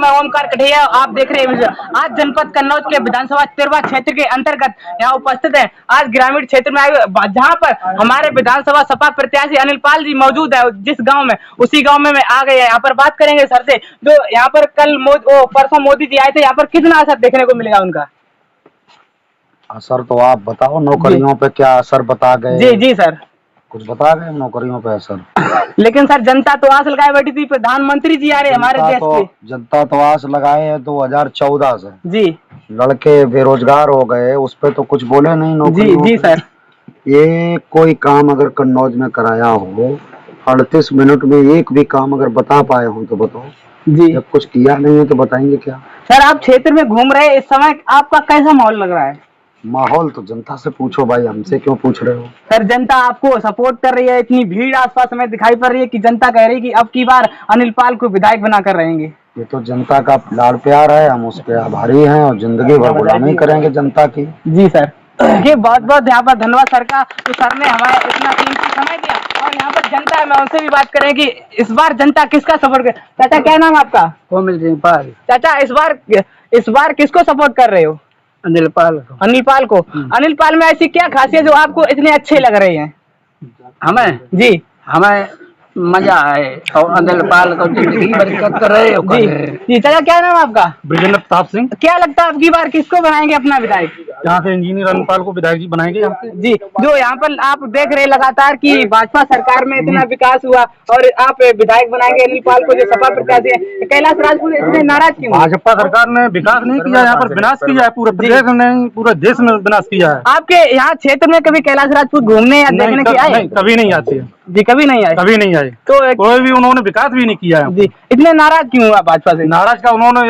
मैं ओमकार कठिया, आप देख रहे हैं आज जनपद कन्नौज के विधानसभा तिरवा क्षेत्र के अंतर्गत यहाँ उपस्थित हैं। आज ग्रामीण क्षेत्र में आए जहाँ पर हमारे विधानसभा सपा प्रत्याशी अनिल पाल जी मौजूद है। जिस गांव में उसी गांव में आ गए हैं। यहाँ पर बात करेंगे सर से, जो यहाँ पर कल परसों मोदी जी आए थे, यहाँ पर कितना असर देखने को मिलेगा उनका? असर तो आप बताओ, नौकरियों पे क्या असर बता गए? जी जी सर, कुछ बता गए नौकरियों पे असर? लेकिन सर जनता तो आस लगाए बैठी थी, प्रधानमंत्री जी आ रहे हमारे देश के। जनता तो आस लगाए है 2014 से जी। लड़के बेरोजगार हो गए, उस पे तो कुछ बोले नहीं नौकरी। जी जी सर, ये कोई काम अगर कन्नौज में कराया हो 38 मिनट में एक भी काम अगर बता पाए हो तो बताओ। जी, जब कुछ किया नहीं है तो बताएंगे क्या? सर आप क्षेत्र में घूम रहे हैं, इस समय आपका कैसा माहौल लग रहा है? माहौल तो जनता से पूछो भाई, हमसे क्यों पूछ रहे हो? सर जनता आपको सपोर्ट कर रही है, इतनी भीड़ आसपास हमें दिखाई पड़ रही है कि जनता कह रही है कि अब की बार अनिल पाल को विधायक बनाकर रहेंगे। ये तो जनता का लाड़ प्यार है, हम उस पर आभारी हैं और जिंदगी भर गुलामी करेंगे जनता की। जी सर, ये बहुत बहुत यहाँ पर धन्यवाद सर का, तो सर ने हमारे इतना कीमती समय दिया। और यहाँ पर जनता है, मैं उनसे भी बात करें कि इस बार जनता किसका सपोर्ट कर। चाचा क्या नाम आपका? कोमल पाल। चाचा इस बार किसको सपोर्ट कर रहे हो? अनिल पाल को। अनिल पाल को। अनिल पाल में ऐसी क्या खासियत जो आपको इतने अच्छे लग रहे हैं? हमें जी, हमें मजा आए और अनिल पाल को जिंदगी बरकत करे। जी जी। चाचा क्या नाम आपका? ब्रिजेंद्र प्रताप सिंह। क्या लगता है अब की बार किसको बनाएंगे अपना विधायक? यहाँ से इंजीनियर अनिल पाल को विधायक जी बनाएंगे यहाँ पे। जी, जो यहाँ पर आप देख रहे हैं लगातार कि भाजपा सरकार में इतना विकास हुआ और आप विधायक बनाएंगे अनिल पाल को, जो सपा प्रत्याशी है। कैलाश राजपूत इतने नाराज क्यों? भाजपा सरकार ने विकास नहीं किया, यहाँ पर विनाश किया है, पूरे प्रदेश में, पूरे देश में विनाश किया है। आपके यहाँ क्षेत्र में कभी कैलाश राजपूत घूमने या देखने के आए? कभी नहीं आते हैं जी, कभी नहीं आए। कभी नहीं आए, तो कोई भी उन्होंने विकास भी नहीं किया है। जी, इतने नाराज क्यों हुआ भाजपा से? नाराज का उन्होंने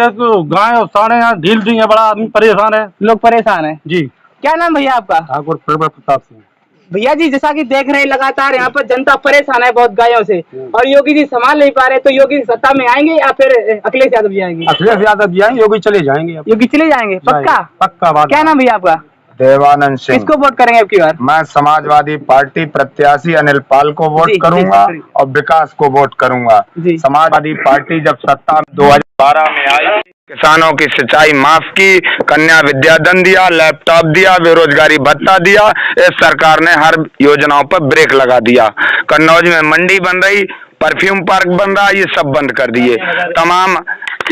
गाय और साढ़े यहाँ ढील दी है, बड़ा आदमी परेशान है, लोग परेशान है। जी। क्या नाम भैया आपका? ठाकुर प्रताप सिंह। भैया जी, जैसा कि देख रहे हैं लगातार यहाँ पर जनता परेशान है बहुत गायों से, और योगी जी संभाल नहीं पा रहे, तो योगी सत्ता में आएंगे या फिर अखिलेश यादव जी आएंगे? अखिलेश यादव जी आएंगे, योगी चले जाएंगे। योगी चले जाएंगे पक्का? पक्का बात। क्या नाम भैया आपका? देवानंद सिंह। किसको वोट करेंगे अब की बार? मैं समाजवादी पार्टी प्रत्याशी अनिल पाल को वोट करूंगा और विकास को वोट करूंगा। समाजवादी पार्टी जब सत्ता 2012 में आई, किसानों की सिंचाई माफ की, कन्या विद्याधन दिया, लैपटॉप दिया, बेरोजगारी भत्ता दिया। इस सरकार ने हर योजनाओं पर ब्रेक लगा दिया। कन्नौज में मंडी बन रही, परफ्यूम पार्क बन रहा, ये सब बंद कर दिए। तमाम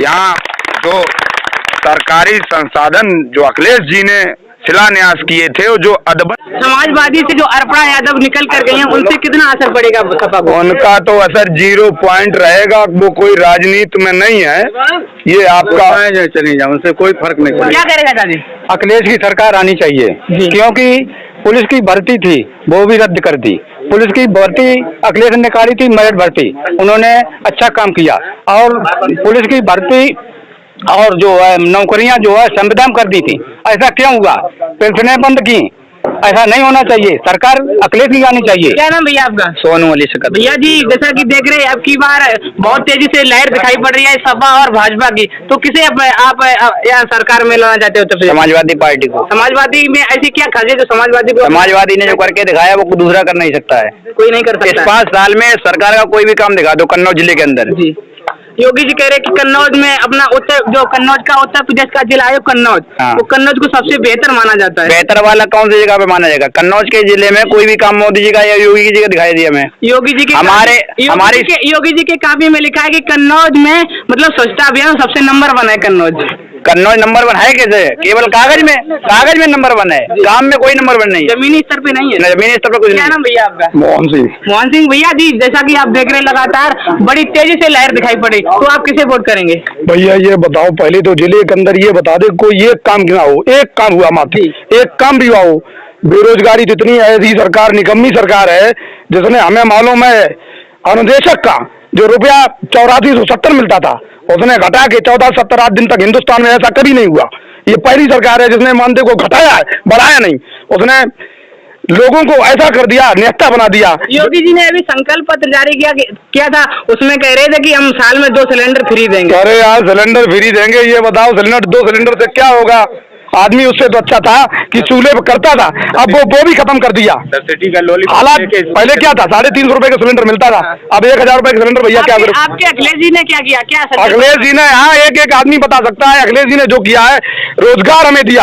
यहाँ जो सरकारी संसाधन जो अखिलेश जी ने शिलान्यास किए थे, जो समाजवादी से जो अर्पणा यादव निकल कर गई हैं, उनसे कितना असर पड़ेगा सपा को? उनका तो असर 0 पॉइंट रहेगा। वो कोई राजनीति में नहीं है, ये आपका चले जाए, उनसे कोई फर्क नहीं पड़ेगा। क्या करेगा दादी? अखिलेश की सरकार आनी चाहिए, क्योंकि पुलिस की भर्ती थी वो भी रद्द कर दी। पुलिस की भर्ती अखिलेश ने निकाली थी, मेरिट भर्ती, उन्होंने अच्छा काम किया। और पुलिस की भर्ती और जो है नौकरियां जो है संविदा कर दी थी। ऐसा क्यों हुआ? पेंशनें बंद की, ऐसा नहीं होना चाहिए। सरकार अखिलेश की आनी चाहिए। क्या नाम भैया आपका? सोनू अली शकत। भैया जी, जैसा कि देख रहे हैं अब की बार बहुत तेजी से लहर दिखाई पड़ रही है सपा और भाजपा की, तो किसे आप यहाँ सरकार में लाना चाहते हो? समाजवादी पार्टी को। समाजवादी में ऐसी क्या खासियत जो समाजवादी ने जो करके दिखाया वो दूसरा कर नहीं सकता है, कोई नहीं कर सकता? 5 साल में सरकार का कोई भी काम दिखा दो कन्नौज जिले के अंदर। जी, योगी जी कह रहे कि कन्नौज में अपना कन्नौज का उत्तर प्रदेश का जिला है कन्नौज, तो कन्नौज को सबसे बेहतर माना जाता है। बेहतर वाला कौन सी जगह पे माना जाएगा? कन्नौज के जिले में कोई भी काम मोदी जी का या योगी जी का दिखाई दिया हमें? योगी जी के योगी जी के काफी में लिखा है कि कन्नौज में मतलब स्वच्छता अभियान सबसे नंबर 1 है कन्नौज। कन्नौज नंबर 1 है कैसे? केवल कागज में नंबर 1 है, काम में कोई नंबर 1 नहीं है, जमीनी स्तर पे नहीं है। जमीनी स्तर पे कुछ नहीं। क्या नाम भैया आपका? मोहन सिंह। मोहन सिंह। भैया जी, जैसा कि आप देख रहे हैं लगातार बड़ी तेजी से लहर दिखाई पड़ी, तो आप किसे वोट करेंगे? भैया ये बताओ, पहले तो जिले के अंदर ये बता दे कोई एक काम क्यों हो, एक काम हुआ मात्र, एक काम भी हुआ हो। बेरोजगारी जितनी ऐसी सरकार निकम्मी सरकार है, जिसने हमें मालूम है अनुदेशक का जो रुपया 8470 मिलता था, उसने घटा के 1478 दिन तक हिंदुस्तान में ऐसा कभी नहीं हुआ। ये पहली सरकार है जिसने मानदेय को घटाया है, बढ़ाया नहीं। उसने लोगों को ऐसा कर दिया, नेता बना दिया। योगी जी ने अभी संकल्प पत्र जारी किया था, उसमें कह रहे थे कि हम साल में 2 सिलेंडर फ्री देंगे। अरे यार, सिलेंडर फ्री देंगे, ये बताओ सिलेंडर 2 सिलेंडर से क्या होगा? आदमी उससे तो अच्छा था कि चूल्हे पे करता था, अब वो भी खत्म कर दिया। सब्सिडी का लॉलीपॉप हालात पहले क्या था, 350 रुपए का सिलेंडर मिलता था, अब 1000 रुपए का सिलेंडर भैया क्या करें। आपके अखिलेश जी ने क्या किया, क्या अखिलेश जी ने, हाँ एक आदमी बता सकता है अखिलेश जी ने जो किया है, रोजगार हमें दिया।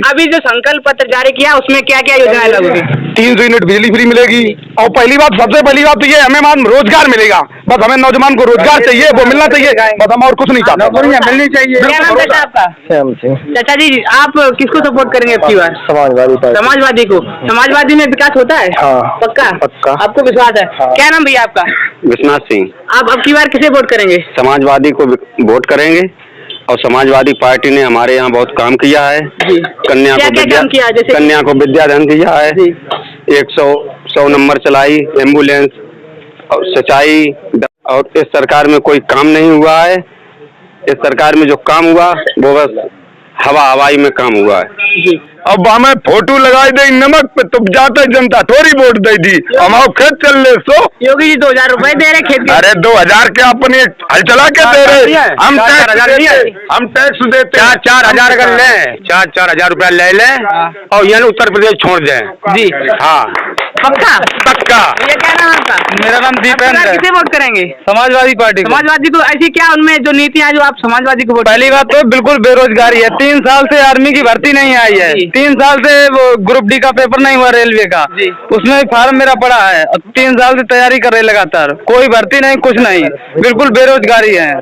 अभी जो संकल्प पत्र जारी किया उसमें क्या क्या योजनाएं लागू हुई? 300 यूनिट बिजली फ्री मिलेगी, और सबसे पहली बात तो ये हमें रोजगार मिलेगा, बस हमें नौजवान को रोजगार चाहिए, वो मिलना चाहिए, बस हम और कुछ नहीं चाहते, नौकरियां मिलनी चाहिए। क्या नाम चाचा आपका? चाचा जी आप किसको सपोर्ट करेंगे अब की बार? समाजवादी को। समाजवादी में विकास होता है? पक्का आपको विश्वास है? क्या नाम भैया आपका? विश्वनाथ सिंह। आप अब की बार किसे वोट करेंगे? समाजवादी को वोट करेंगे, और समाजवादी पार्टी ने हमारे यहाँ बहुत काम किया है। कन्या को विद्याधन दिया है, 100 नंबर चलाई, एम्बुलेंस और सिंचाई, और इस सरकार में कोई काम नहीं हुआ है। इस सरकार में जो काम हुआ वो बस हवाई में काम हुआ है। अब हमें फोटो लगाई दे नमक पे, तो जाते जनता थोड़ी वोट दे दी, हम खेत चल ले सो। योगी जी 2000 रुपए दे रहे खेत के। अरे 2000 के अपने हल चला के दे रहे, हम टैक्स देते। 4,000 अगर लें, 4,000 रुपया ले लें और यहाँ उत्तर प्रदेश छोड़ दें जी। हाँ पक्का। ये क्या नाम आपका? मेरा नाम दीपेंद्र है। किसे वोट करेंगे? समाजवादी पार्टी। समाजवादी को ऐसी क्या उनमें जो नीतियां जो आप समाजवादी को वोट? पहली बात तो बिल्कुल बेरोजगारी है, 3 साल से आर्मी की भर्ती नहीं आई है, 3 साल से वो ग्रुप डी का पेपर नहीं हुआ रेलवे का, उसमें फार्म मेरा पड़ा है, 3 साल से तैयारी कर रहे लगातार, कोई भर्ती नहीं, कुछ नहीं, बिल्कुल बेरोजगारी है।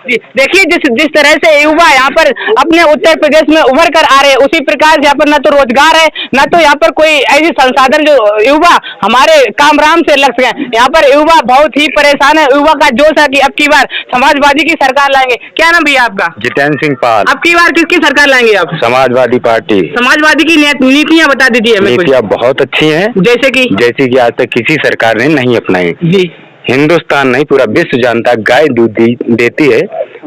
देखिए जिस तरह से युवा यहाँ पर अपने उत्तर प्रदेश में उभर कर आ रहे हैं, उसी प्रकार यहाँ पर न तो रोजगार है, न तो यहाँ पर कोई ऐसी संसाधन जो युवा हमारे काम राम से लग सके। यहाँ पर युवा बहुत ही परेशान है, युवा का जोश है कि अब की बार समाजवादी की सरकार लाएंगे। क्या नाम भैया आपका? जितेंद्र सिंह पाल। अब की बार किसकी सरकार लाएंगे आप? समाजवादी पार्टी। समाजवादी की नीतियाँ बता दीजिए हमें। नीतियाँ बहुत अच्छी हैं, जैसे कि आज तक किसी सरकार ने नहीं अपनाई जी। हिंदुस्तान नहीं, पूरा विश्व जानता गाय दूध देती है,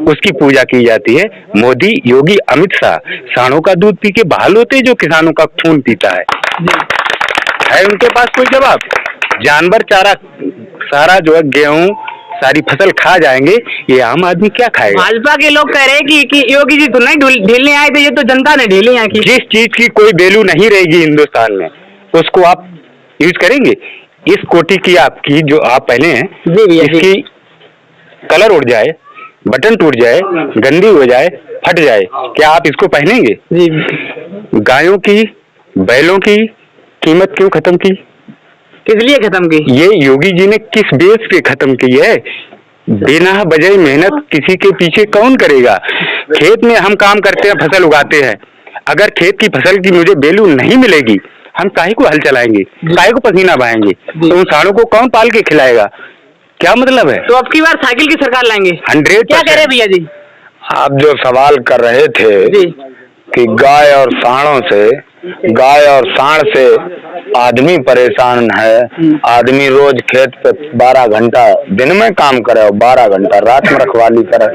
उसकी पूजा की जाती है। मोदी, योगी, अमित शाह सांडों का दूध पी के बहाल होते, जो किसानों का खून पीता है उनके पास कोई जवाब? जानवर चारा सारा जो है गेहूं सारी फसल खा जाएंगे, ये आम आदमी क्या खाएगा? भाजपा के लोग कह रहे हैं कि योगी जी तो नहीं ढीलने आए थे, ये तो जनता ने ढीली यहाँ की। जिस चीज की कोई वैल्यू नहीं रहेगी हिंदुस्तान में, उसको आप यूज करेंगे? इस कोटि की आपकी जो आप पहने हैं, इसकी कलर उड़ जाए, बटन टूट जाए, गंदी हो जाए, फट जाए, क्या आप इसको पहनेंगे? गायों की, बैलों की कीमत क्यों खत्म की? किस लिए खत्म की? ये योगी जी ने किस बेस पे खत्म की है? बिना वजह मेहनत किसी के पीछे कौन करेगा? खेत में हम काम करते हैं, फसल उगाते हैं, अगर खेत की फसल की मुझे वैल्यू नहीं मिलेगी, हम काहे को हल चलाएंगे, काहे को पसीना बहाएंगे? तो उन साड़ों को कौन पाल के खिलाएगा? क्या मतलब है? तो अब की बार साइकिल की सरकार लाएंगे 100%। क्या कह रहे भैया जी? आप जो सवाल कर रहे थे कि गाय और सांड से आदमी परेशान है, आदमी रोज खेत पे 12 घंटा दिन में काम करे और 12 घंटा रात में रखवाली करे,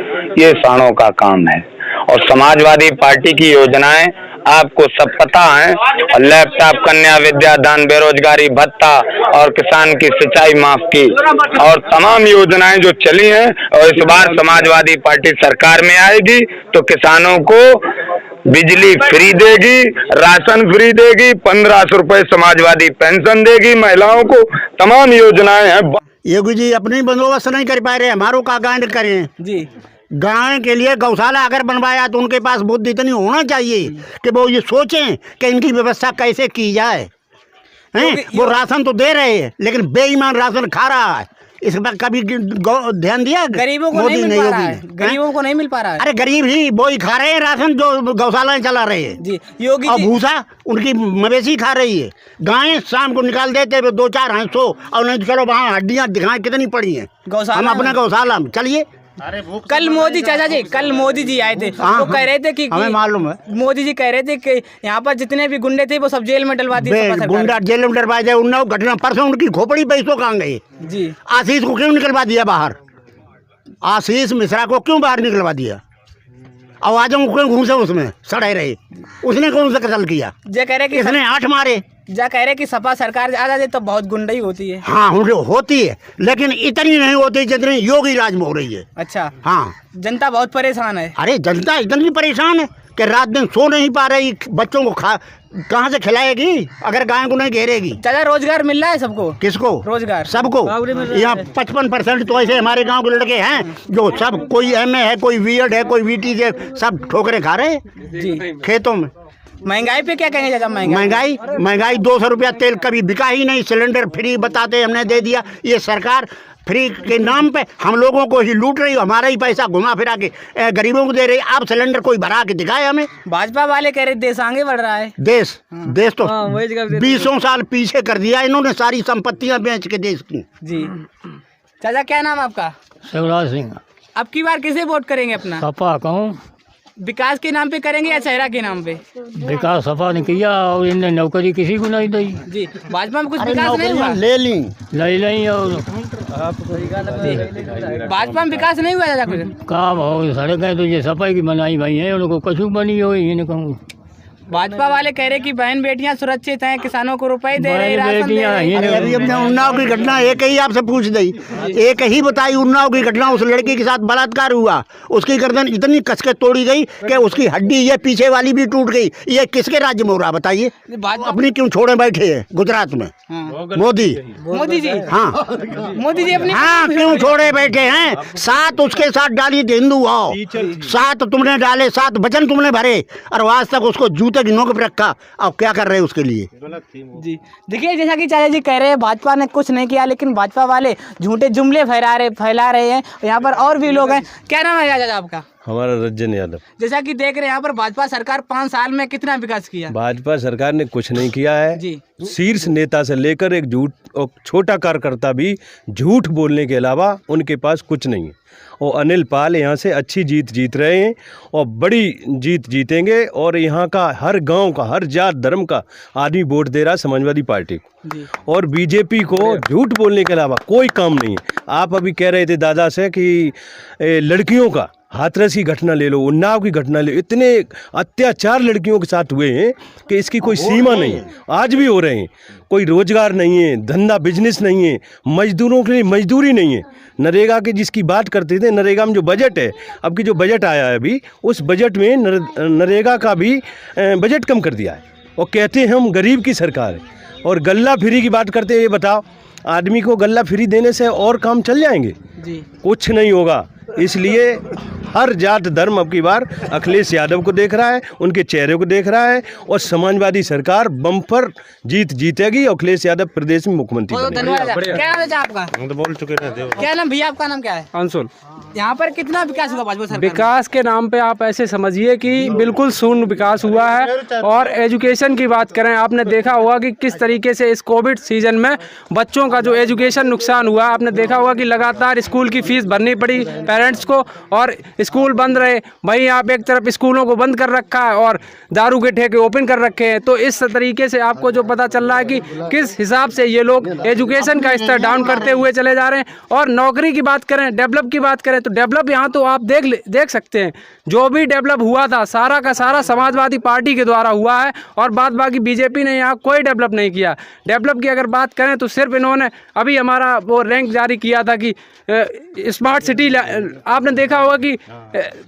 ये सांडों का काम है। और समाजवादी पार्टी की योजनाएं आपको सब पता है, और लैपटॉप, कन्या विद्यादान, बेरोजगारी भत्ता और किसान की सिंचाई माफ की, और तमाम योजनाएं जो चली हैं, और इस बार समाजवादी पार्टी सरकार में आएगी तो किसानों को बिजली फ्री देगी, राशन फ्री देगी, 1500 रुपए समाजवादी पेंशन देगी महिलाओं को, तमाम योजनाएं हैं। योगी जी अपनी बंदोबस्त नहीं कर पा रहे, हमारों का गांड करें जी। गाय के लिए गौशाला अगर बनवाया तो उनके पास बुद्धि इतनी होना चाहिए कि वो ये सोचें कि इनकी व्यवस्था कैसे की जाए। हैं वो राशन तो दे रहे हैं, लेकिन बेईमान राशन खा रहा है, इस पर कभी ध्यान दिया? गरीबों को नहीं मिल पा रहा है, गरीबों को नहीं मिल पा रहा है। अरे गरीब ही वो ही खा रहे हैं राशन जो गौशालाएं चला रहे हैं जी। योगी और भूसा उनकी मवेशी खा रही है, गायें शाम को निकाल देते 2-4 हंसो, और नहीं तो चलो वहाँ हड्डियाँ दिखाएं कितनी पड़ी हैं हम अपने गौशाला में। चलिए कल मोदी चाचा जी, कल मोदी जी आए थे, वो कह रहे थे कि हमें मालूम है, मोदी जी कह रहे थे कि यहाँ पर जितने भी गुंडे थे वो सब जेल में डलवा दिए। गुंडा जेल में डलवा दिया। उन्होंने घटना परसों उनकी खोपड़ी पैसों कहाँ गई जी? आशीष को क्यों निकलवा दिया बाहर? आशीष मिश्रा को क्यों बाहर निकलवा दिया? आवाजों को क्यों घूसे उसमें सड़े रहे? उसने कौन सा कत्ल किया? जे कह रहे कि इसने 8 मारे। जा कह रहे कि सपा सरकार आ जाए तो बहुत गुंडाई होती है। हाँ होती है, लेकिन इतनी नहीं होती जितनी योगी राज में हो रही है। अच्छा हाँ, जनता बहुत परेशान है। अरे जनता इतनी परेशान है कि रात दिन सो नहीं पा रही, बच्चों को कहाँ से खिलाएगी अगर गाय को नहीं घेरेगी। चाचा रोजगार मिल रहा है सबको? किसको? रोजगार सबको। यहाँ 55% तो ऐसे हमारे गांव के लड़के हैं जो सब, कोई MA है, कोई बीएड है, कोई VT है, सब ठोकरे खा रहे हैं खेतों में। महंगाई पे क्या कहेंगे चाचा? महंगाई 200 रुपया तेल कभी बिका ही नहीं, सिलेंडर फ्री बताते हमने दे दिया। ये सरकार फ्री के नाम पे हम लोगों को ही लूट रही, हमारा ही पैसा घुमा फिरा के गरीबों को दे रही। आप सिलेंडर कोई भरा के दिखाए हमें। भाजपा वाले कह रहे देश आगे बढ़ रहा है। देश तो 20 साल पीछे कर दिया इन्होंने, सारी संपत्तियां बेच के देश की। जी चाचा क्या नाम आपका? शिवराज सिंह। अब की बार किसे वोट करेंगे अपना? सपा कहूँ। विकास के नाम पे करेंगे या चेहरा के नाम पे? विकास सपा ने किया और इनने नौकरी किसी को नहीं दी। जी भाजपा में कुछ विकास नहीं हुआ? ले ली और भाजपा में विकास नहीं हुआ चाचा कुछ? काम हो सड़कें तो ये सफाई की बनाई भाई है, उनको कछु बनी हो ये नहीं कहूँ। भाजपा वाले कह रहे कि बहन बेटियां सुरक्षित हैं, किसानों को रुपए दे रहे, राशन दे रहे। अभी हमने उन्नाव की घटना एक ही आपसे पूछ दी, एक ही बताई उन्नाव की घटना। उस लड़की के साथ बलात्कार हुआ, उसकी गर्दन इतनी कसके तोड़ी गई कि उसकी हड्डी ये पीछे वाली भी टूट गई। ये किसके राज्य में हो रहा बताइए? अपनी क्यों छोड़े बैठे है गुजरात में? मोदी जी। हाँ मोदी जी अपनी क्यों छोड़े बैठे हैं? 7 उसके साथ डाली थी हिंदू आओ, 7 तुमने डाले, 7 वचन तुमने भरे और आज तक उसको जूते की नोक पे रखा। अब क्या कर रहे हैं उसके लिए? जी देखिए, जैसा कि चाचा जी कह रहे हैं भाजपा ने कुछ नहीं किया, लेकिन भाजपा वाले झूठे जुमले फैला रहे हैं। यहाँ पर और भी लोग हैं। क्या नाम है चाचा आपका? हमारा रंजन यादव। जैसा कि देख रहे हैं यहाँ पर भाजपा सरकार 5 साल में कितना विकास किया? भाजपा सरकार ने कुछ नहीं किया है जी। शीर्ष नेता से लेकर एक छोटा कार्यकर्ता भी झूठ बोलने के अलावा उनके पास कुछ नहीं है। और अनिल पाल यहाँ से अच्छी जीत जीत रहे हैं और बड़ी जीत जीतेंगे। और यहाँ का हर गांव का, हर जात धर्म का आदमी वोट दे रहा है समाजवादी पार्टी को। और बीजेपी को झूठ बोलने के अलावा कोई काम नहीं है। आप अभी कह रहे थे दादा से कि लड़कियों का हाथरस की घटना ले लो, उन्नाव की घटना ले लो, इतने अत्याचार लड़कियों के साथ हुए हैं कि इसकी कोई सीमा नहीं है। आज भी हो रहे हैं। कोई रोजगार नहीं है, धंधा बिजनेस नहीं है, मजदूरों के लिए मजदूरी नहीं है। नरेगा की जिसकी बात करते थे, नरेगा में जो बजट है, अब की जो बजट आया है अभी, उस बजट में नरेगा का भी बजट कम कर दिया है। और कहते हैं हम गरीब की सरकार है। और गल्ला फ्री की बात करते हैं। ये बताओ, आदमी को गल्ला फ्री देने से और काम चल जाएंगे? कुछ नहीं होगा। इसलिए हर जात धर्म अब की बार अखिलेश यादव को देख रहा है, उनके चेहरे को देख रहा है। और समाजवादी सरकार बम्पर जीत जीतेगी। अखिलेश यादव प्रदेश में मुख्यमंत्री बनेंगे। क्या नाम है आपका? हम तो बोल चुके हैं। क्या नाम भैया आपका? नाम क्या है? अंशुल। यहाँ पर कितना विकास हुआ भाजपा सरकार? विकास के नाम पे आप ऐसे समझिए कि बिल्कुल शून्य विकास हुआ है। और एजुकेशन की बात करें, आपने देखा होगा कि किस तरीके से इस कोविड सीजन में बच्चों का जो एजुकेशन नुकसान हुआ। आपने देखा होगा कि लगातार स्कूल की फीस भरनी पड़ी पेरेंट्स को और स्कूल बंद रहे। वहीं आप एक तरफ स्कूलों को बंद कर रखा है और दारू के ठेके ओपन कर रखे हैं। तो इस तरीके से आपको जो पता चल रहा है कि किस हिसाब से ये लोग एजुकेशन का स्तर डाउन करते हुए चले जा रहे हैं। और नौकरी की बात करें, डेवलप की बात करें, तो डेवलप यहाँ तो आप देख सकते हैं जो भी डेवलप हुआ था सारा का सारा समाजवादी पार्टी के द्वारा हुआ है। और बाद बाकी बीजेपी ने यहाँ कोई डेवलप नहीं किया। डेवलप की अगर बात करें तो सिर्फ इन्होंने अभी हमारा वो रैंक जारी किया था कि स्मार्ट सिटी, आपने देखा होगा कि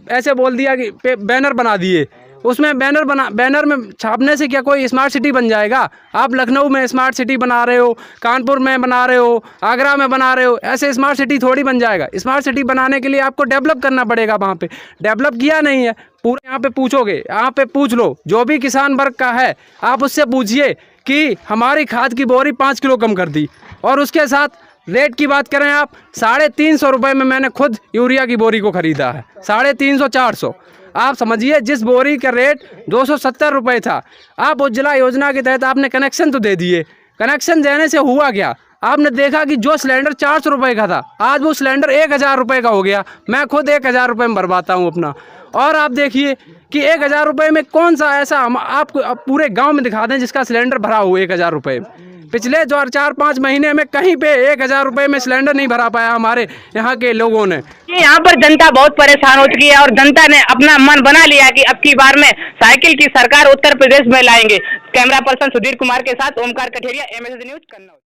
ऐसे बोल दिया कि बैनर बना दिए। उसमें बैनर में छापने से क्या कोई स्मार्ट सिटी बन जाएगा? आप लखनऊ में स्मार्ट सिटी बना रहे हो, कानपुर में बना रहे हो, आगरा में बना रहे हो, ऐसे स्मार्ट सिटी थोड़ी बन जाएगा। स्मार्ट सिटी बनाने के लिए आपको डेवलप करना पड़ेगा। वहाँ पे डेवलप किया नहीं है। पूरे यहाँ पे पूछोगे, यहाँ पे पूछ लो जो भी किसान वर्ग का है, आप उससे पूछिए कि हमारी खाद की बोरी 5 किलो कम कर दी। और उसके साथ रेट की बात करें आप, 350 रुपये में मैंने खुद यूरिया की बोरी को ख़रीदा है। 350 400। आप समझिए जिस बोरी का रेट 270 रुपये था, आप उज्ज्वला योजना के तहत आपने कनेक्शन तो दे दिए। कनेक्शन देने से हुआ क्या? आपने देखा कि जो सिलेंडर 400 रुपये का था, आज वो सिलेंडर 1000 रुपये का हो गया। मैं खुद 1000 रुपये में भरवाता हूँ अपना। और आप देखिए कि 1000 रुपये में कौन सा ऐसा हम आपको पूरे गांव में दिखा दें जिसका सिलेंडर भरा हो 1000 रुपये। पिछले 4-5 महीने में कहीं पे 1000 रुपये में सिलेंडर नहीं भरा पाया हमारे यहाँ के लोगों ने। यहाँ पर जनता बहुत परेशान हो चुकी है और जनता ने अपना मन बना लिया कि अब की बार में साइकिल की सरकार उत्तर प्रदेश में लाएंगे। कैमरा पर्सन सुधीर कुमार के साथ ओमकार कठेरिया, MSG न्यूज, कन्नौज।